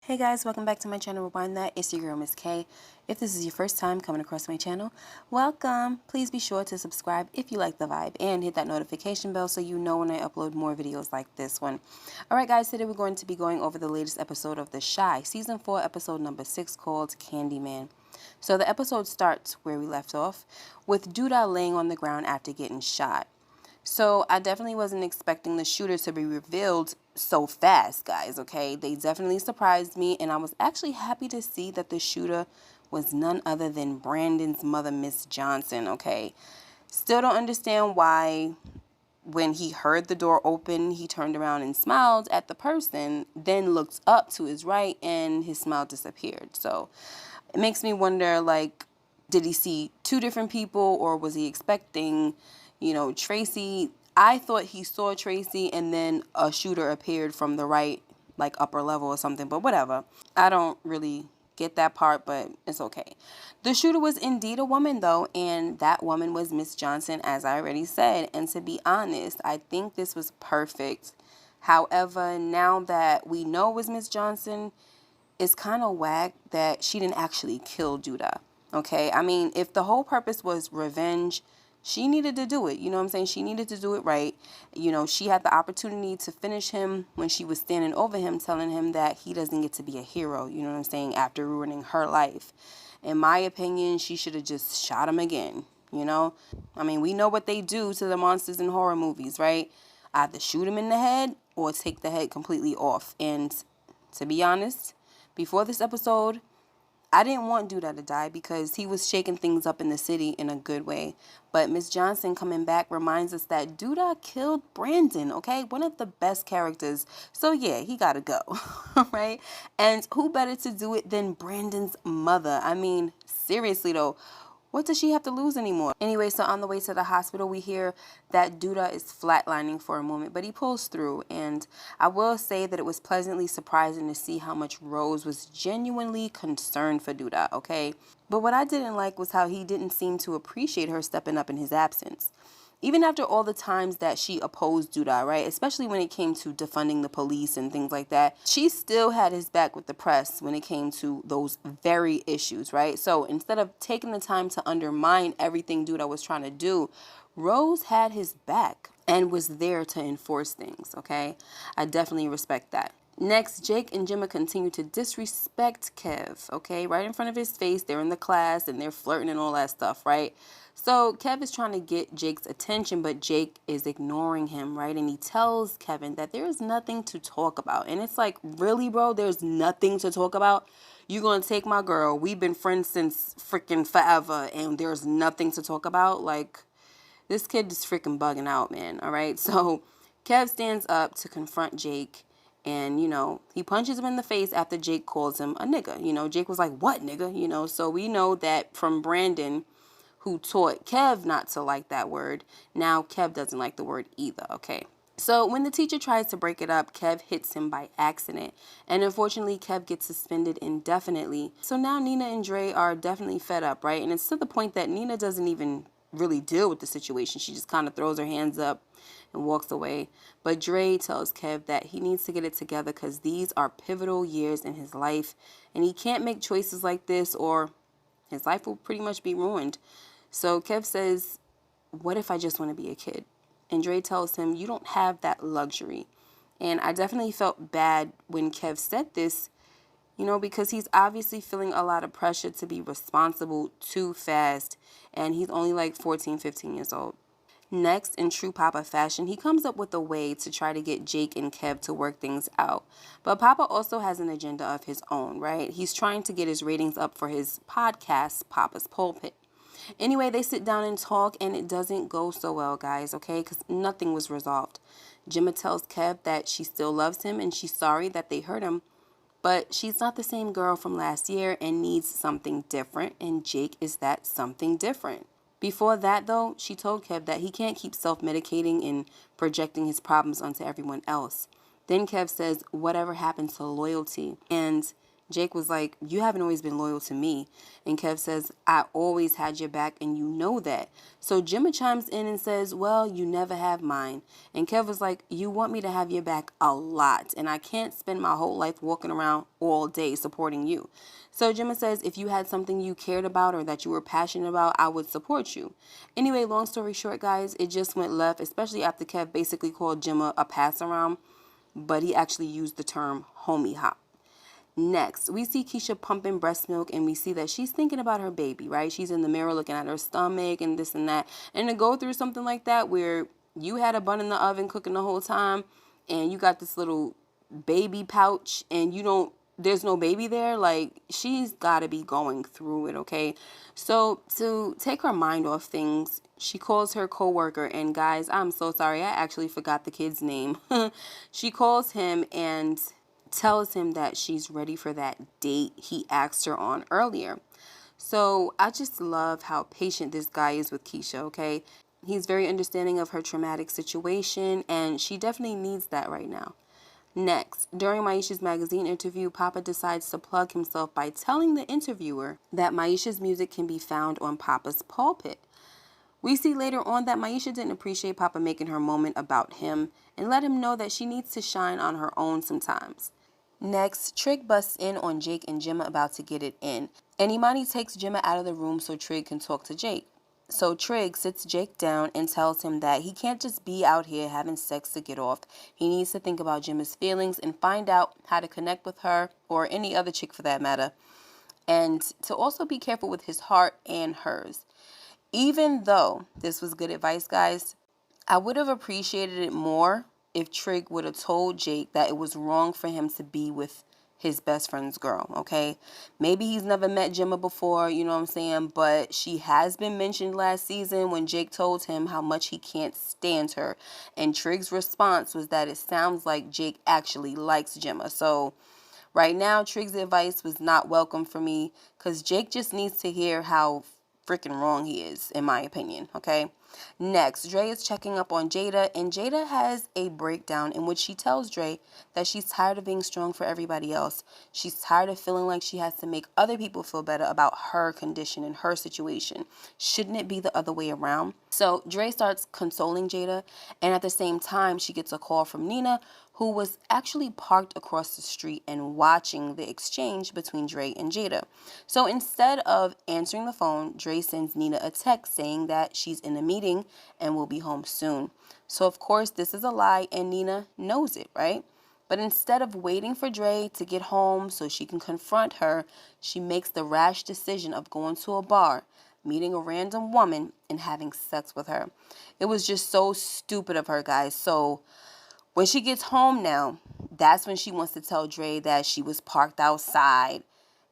Hey guys, welcome back to my channel, Rewind That. It's your girl, Miss K. If this is your first time coming across my channel, welcome. Please be sure to subscribe if you like the vibe and hit that notification bell so you know when I upload more videos like this one. Alright guys, today we're going to be going over the latest episode of The Shy, Season 4, Episode number 6, called Candyman. So the episode starts where we left off, with Douda laying on the ground after getting shot. So I definitely wasn't expecting the shooter to be revealed so fast, guys, okay? They definitely surprised me, and I was actually happy to see that the shooter was none other than Brandon's mother, Miss Johnson, okay? Still don't understand why when he heard the door open, he turned around and smiled at the person, then looked up to his right, and his smile disappeared. So it makes me wonder, like, did he see two different people, or was he expecting, Tracy? I thought he saw Tracy and then a shooter appeared from the right, like upper level or something, but whatever. I don't really get that part, but it's okay. The shooter was indeed a woman though, and that woman was Miss Johnson, as I already said. And to be honest, I think this was perfect. However, now that we know it was Miss Johnson, it's kind of whack that she didn't actually kill Douda. Okay, I mean, if the whole purpose was revenge, she needed to do it. You know what I'm saying? She needed to do it right. She had the opportunity to finish him when she was standing over him, telling him that he doesn't get to be a hero. You know what I'm saying? After ruining her life. In my opinion, she should have just shot him again. I mean, we know what they do to the monsters in horror movies, right? Either shoot him in the head or take the head completely off. And to be honest, before this episode, I didn't want Douda to die because he was shaking things up in the city in a good way. But Miss Johnson coming back reminds us that Douda killed Brandon, okay? One of the best characters. So yeah, he gotta go, right? And who better to do it than Brandon's mother? I mean, seriously though, what does she have to lose anymore? Anyway, so on the way to the hospital, we hear that Douda is flatlining for a moment, but he pulls through. And I will say that it was pleasantly surprising to see how much Rose was genuinely concerned for Douda, okay? But what I didn't like was how he didn't seem to appreciate her stepping up in his absence. Even after all the times that she opposed Douda, right? Especially when it came to defunding the police and things like that, she still had his back with the press when it came to those very issues, right? So instead of taking the time to undermine everything Douda was trying to do, Rose had his back and was there to enforce things, okay? I definitely respect that. Next, Jake and Jemma continue to disrespect Kev, okay? Right in front of his face. They're in the class and they're flirting and all that stuff, right? So Kev is trying to get Jake's attention, but Jake is ignoring him, right? And he tells Kevin that there is nothing to talk about. And it's like, really, bro? There's nothing to talk about? You're going to take my girl. We've been friends since freaking forever, and there's nothing to talk about? Like, this kid is freaking bugging out, man, all right? So Kev stands up to confront Jake. And, he punches him in the face after Jake calls him a nigga. Jake was like, what nigga? So we know that from Brandon, who taught Kev not to like that word. Now Kev doesn't like the word either, okay? So when the teacher tries to break it up, Kev hits him by accident. And unfortunately, Kev gets suspended indefinitely. So now Nina and Dre are definitely fed up, right? And it's to the point that Nina doesn't even really deal with the situation. She just kind of throws her hands up and walks away. But Dre tells Kev that he needs to get it together because these are pivotal years in his life. And he can't make choices like this or his life will pretty much be ruined. So Kev says, what if I just want to be a kid? And Dre tells him, you don't have that luxury. And I definitely felt bad when Kev said this, because he's obviously feeling a lot of pressure to be responsible too fast. And he's only like 14, 15 years old. Next, in true Papa fashion, he comes up with a way to try to get Jake and Kev to work things out. But Papa also has an agenda of his own, right? He's trying to get his ratings up for his podcast, Papa's Pulpit. Anyway, they sit down and talk, and it doesn't go so well, guys, okay? Because nothing was resolved. Jemma tells Kev that she still loves him, and she's sorry that they hurt him. But she's not the same girl from last year and needs something different, and Jake is that something different. Before that, though, she told Kev that he can't keep self-medicating and projecting his problems onto everyone else. Then Kev says, whatever happened to loyalty? And Jake was like, you haven't always been loyal to me. And Kev says, I always had your back and you know that. So Jemma chimes in and says, well, you never have mine. And Kev was like, you want me to have your back a lot. And I can't spend my whole life walking around all day supporting you. So Jemma says, if you had something you cared about or that you were passionate about, I would support you. Anyway, long story short, guys, it just went left, especially after Kev basically called Jemma a pass around. But he actually used the term homie hop. Next, we see Keisha pumping breast milk and we see that she's thinking about her baby, right? She's in the mirror looking at her stomach and this and that. And to go through something like that where you had a bun in the oven cooking the whole time and you got this little baby pouch and there's no baby there, like she's got to be going through it, okay? So to take her mind off things, she calls her coworker, and guys, I'm so sorry, I actually forgot the kid's name. She calls him and tells him that she's ready for that date he asked her on earlier. So I just love how patient this guy is with Keisha, okay? He's very understanding of her traumatic situation, and she definitely needs that right now. Next, during Maisha's magazine interview, Papa decides to plug himself by telling the interviewer that Maisha's music can be found on Papa's pulpit. We see later on that Maisha didn't appreciate Papa making her moment about him and let him know that she needs to shine on her own sometimes. Next, Trig busts in on Jake and Jemma about to get it in, and Imani takes Jemma out of the room so Trig can talk to Jake. So Trig sits Jake down and tells him that he can't just be out here having sex to get off. He needs to think about Jemma's feelings and find out how to connect with her, or any other chick for that matter, and to also be careful with his heart and hers. Even though this was good advice, guys, I would have appreciated it more if Trig would have told Jake that it was wrong for him to be with his best friend's girl, okay? Maybe he's never met Jemma before, you know what I'm saying? But she has been mentioned last season when Jake told him how much he can't stand her. And Trig's response was that it sounds like Jake actually likes Jemma. So right now, Trig's advice was not welcome for me because Jake just needs to hear how freaking wrong he is, in my opinion, okay? Next, Dre is checking up on Jada, and Jada has a breakdown in which she tells Dre that she's tired of being strong for everybody else. She's tired of feeling like she has to make other people feel better about her condition and her situation. Shouldn't it be the other way around? So Dre starts consoling Jada, and at the same time, she gets a call from Nina, who was actually parked across the street and watching the exchange between Dre and Jada. So instead of answering the phone, Dre sends Nina a text saying that she's in a meeting and will be home soon. So of course this is a lie and Nina knows it, right? But instead of waiting for Dre to get home so she can confront her, she makes the rash decision of going to a bar, meeting a random woman, and having sex with her. It was just so stupid of her, guys. So when she gets home now, that's when she wants to tell Dre that she was parked outside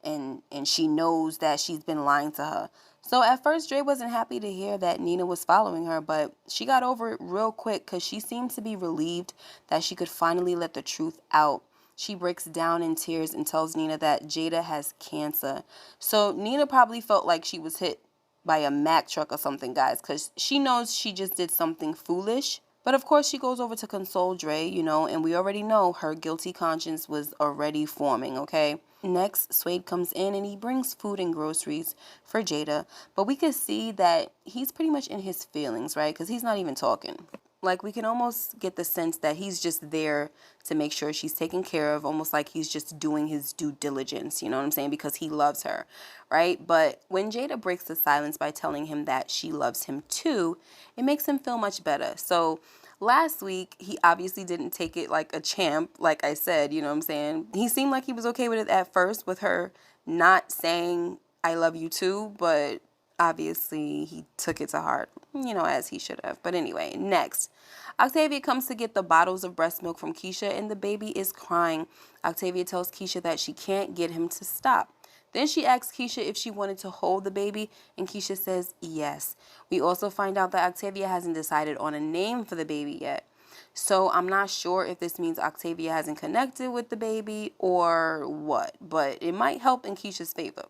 and she knows that she's been lying to her. So at first, Dre wasn't happy to hear that Nina was following her, but she got over it real quick because she seemed to be relieved that she could finally let the truth out. She breaks down in tears and tells Nina that Jada has cancer. So Nina probably felt like she was hit by a Mack truck or something, guys, because she knows she just did something foolish. But of course, she goes over to console Dre, and we already know her guilty conscience was already forming, okay? Next, Suede comes in and he brings food and groceries for Jada. But we can see that he's pretty much in his feelings, right? Because he's not even talking. Like, we can almost get the sense that he's just there to make sure she's taken care of, almost like he's just doing his due diligence, you know what I'm saying? Because he loves her, right? But when Jada breaks the silence by telling him that she loves him too, it makes him feel much better. So last week, he obviously didn't take it like a champ, like I said, you know what I'm saying? He seemed like he was okay with it at first, with her not saying, I love you too, but obviously he took it to heart, as he should have. But anyway, next, Octavia comes to get the bottles of breast milk from Keisha, and the baby is crying. Octavia tells Keisha that she can't get him to stop. Then she asks Keisha if she wanted to hold the baby, and Keisha says yes. We also find out that Octavia hasn't decided on a name for the baby yet. So I'm not sure if this means Octavia hasn't connected with the baby or what, but it might help in Keisha's favor.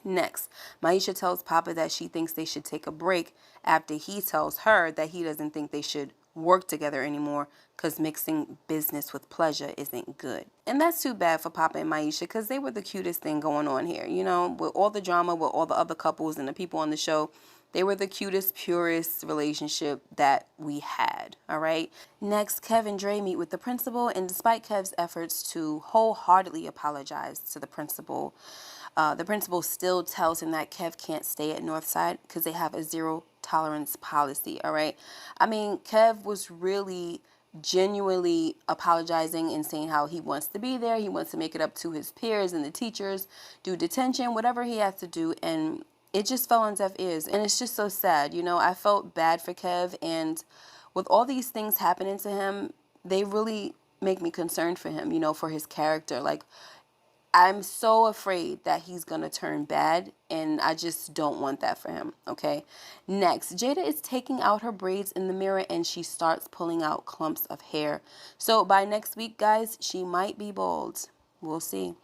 Next, Maisha tells Papa that she thinks they should take a break after he tells her that he doesn't think they should work together anymore because mixing business with pleasure isn't good. And that's too bad for Papa and Maisha because they were the cutest thing going on here. You know, with all the drama, with all the other couples and the people on the show, they were the cutest, purest relationship that we had, all right? Next, Kev and Dre meet with the principal, and despite Kev's efforts to wholeheartedly apologize to the principal still tells him that Kev can't stay at Northside because they have a zero tolerance policy, all right? I mean, Kev was really genuinely apologizing and saying how he wants to be there. He wants to make it up to his peers and the teachers, do detention, whatever he has to do, and it just fell on deaf ears. And it's just so sad. You know, I felt bad for Kev, and with all these things happening to him, they really make me concerned for him, you know, for his character. Like, I'm so afraid that he's going to turn bad, and I just don't want that for him, okay? Next, Jada is taking out her braids in the mirror, and she starts pulling out clumps of hair. So by next week, guys, she might be bald. We'll see.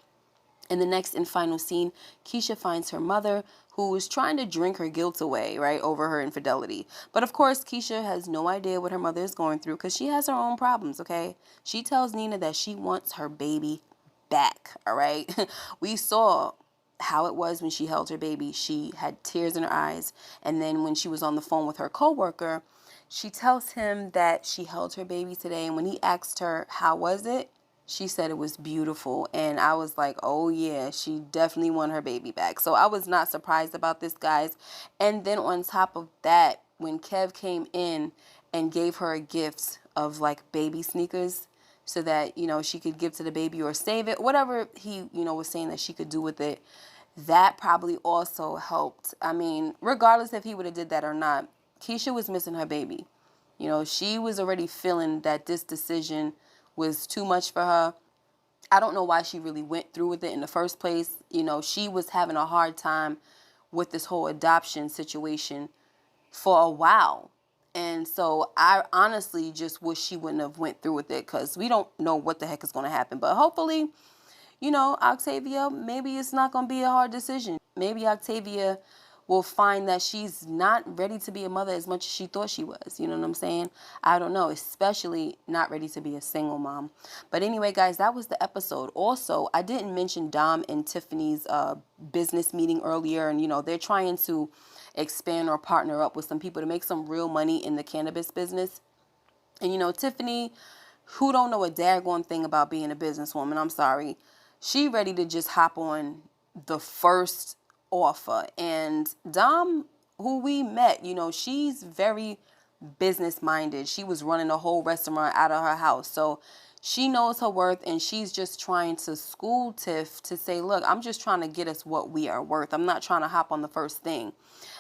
In the next and final scene, Keisha finds her mother, who is trying to drink her guilt away, right, over her infidelity. But of course, Keisha has no idea what her mother is going through because she has her own problems, okay? She tells Nina that she wants her baby back, all right? We saw how it was when she held her baby. She had tears in her eyes. And then when she was on the phone with her coworker, she tells him that she held her baby today. And when he asked her, how was it? She said it was beautiful. And I was like, oh yeah, she definitely won her baby back. So I was not surprised about this, guys. And then on top of that, when Kev came in and gave her a gift of like baby sneakers so that, you know, she could give to the baby or save it, whatever he, you know, was saying that she could do with it, that probably also helped. I mean, regardless if he would have did that or not, Keisha was missing her baby. You know, she was already feeling that this decision was too much for her. I don't know why she really went through with it in the first place. You know, she was having a hard time with this whole adoption situation for a while. And so I honestly just wish she wouldn't have went through with it because we don't know what the heck is going to happen. But hopefully, you know, Octavia, maybe it's not going to be a hard decision. Maybe Octavia will find that she's not ready to be a mother as much as she thought she was. You know what I'm saying? I don't know, especially not ready to be a single mom. But anyway, guys, that was the episode. Also, I didn't mention Dom and Tiffany's business meeting earlier. And, you know, they're trying to expand or partner up with some people to make some real money in the cannabis business. And, you know, Tiffany, who don't know a daggone thing about being a businesswoman, I'm sorry, she ready to just hop on the first offer. And Dom, who we met, you know, she's very business minded. She was running a whole restaurant out of her house. So she knows her worth, and she's just trying to school Tiff to say, look, I'm just trying to get us what we are worth. I'm not trying to hop on the first thing.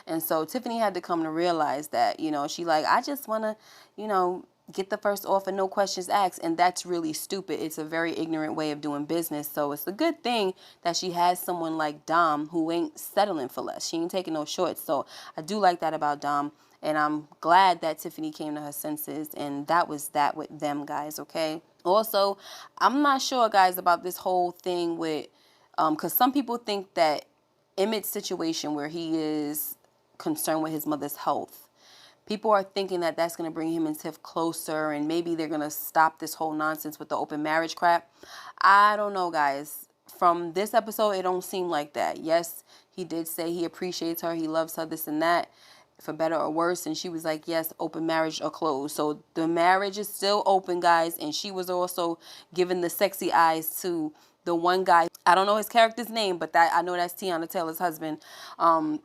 And so Tiffany had to come to realize that, you know, she like, I just want to, you know, get the first offer, no questions asked. And that's really stupid. It's a very ignorant way of doing business. So it's a good thing that she has someone like Dom who ain't settling for less. She ain't taking no shorts. So I do like that about Dom. And I'm glad that Tiffany came to her senses. And that was that with them, guys, okay? Also, I'm not sure, guys, about this whole thing with, because some people think that Emmett's situation where he is concerned with his mother's health, people are thinking that that's going to bring him and Tiff closer, and maybe they're going to stop this whole nonsense with the open marriage crap. I don't know, guys. From this episode, it don't seem like that. Yes, he did say he appreciates her, he loves her, this and that, for better or worse. And she was like, yes, open marriage or closed. So the marriage is still open, guys. And she was also giving the sexy eyes to the one guy. I don't know his character's name, but that I know that's Tiana Taylor's husband.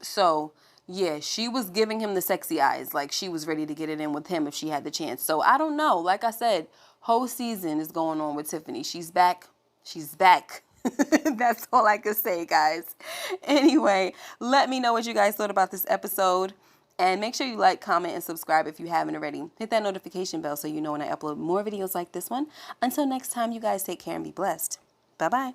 So yeah, she was giving him the sexy eyes. Like she was ready to get it in with him if she had the chance. So I don't know. Like I said, whole season is going on with Tiffany. She's back. She's back. That's all I could say, guys. Anyway, let me know what you guys thought about this episode. And make sure you like, comment, and subscribe if you haven't already. Hit that notification bell so you know when I upload more videos like this one. Until next time, you guys take care and be blessed. Bye-bye.